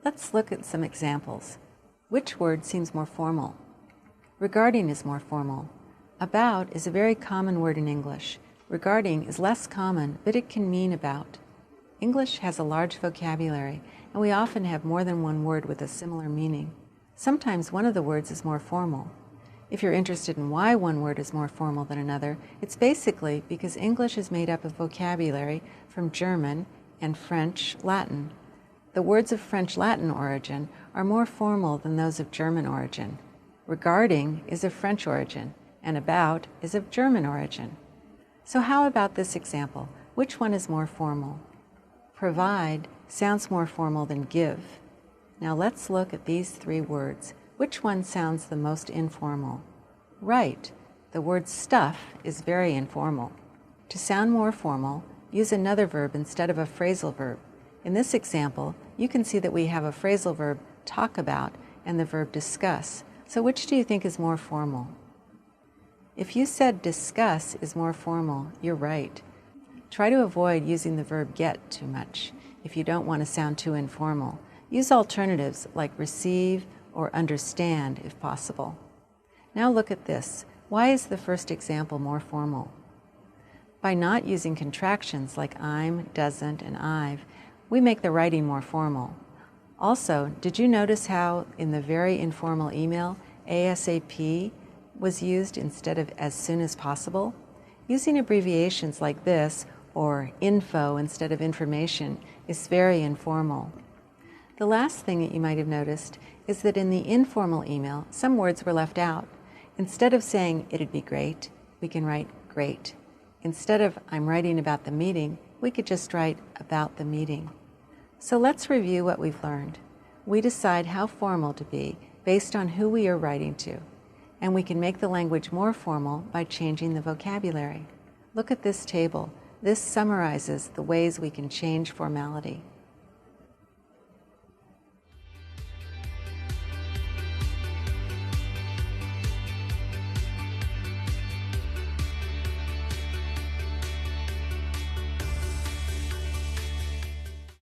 Let's look at some examples. Which word seems more formal? Regarding is more formal. About is a very common word in English. Regarding is less common, but it can mean about. English has a large vocabulary, and we often have more than one word with a similar meaning. Sometimes one of the words is more formal. If you're interested in why one word is more formal than another, it's basically because English is made up of vocabulary from German and French Latin. The words of French-Latin origin are more formal than those of German origin. Regarding is of French origin, and about is of German origin. So how about this example? Which one is more formal? Provide sounds more formal than give. Now let's look at these three words. Which one sounds the most informal? Right, the word stuff is very informal. To sound more formal, use another verb instead of a phrasal verb. In this example, you can see that we have a phrasal verb, talk about, and the verb discuss. So which do you think is more formal? If you said discuss is more formal, you're right. Try to avoid using the verb get too much if you don't want to sound too informal. Use alternatives like receive or understand if possible. Now look at this. Why is the first example more formal? By not using contractions like I'm, doesn't, and I've, we make the writing more formal. Also, did you notice how in the very informal email, ASAP was used instead of as soon as possible? Using abbreviations like this, or info instead of information, is very informal. The last thing that you might have noticed is that in the informal email, some words were left out. Instead of saying, it'd be great, we can write great. Instead of, I'm writing about the meeting, we could just write about the meeting. So let's review what we've learned. We decide how formal to be based on who we are writing to, and we can make the language more formal by changing the vocabulary. Look at this table. This summarizes the ways we can change formality.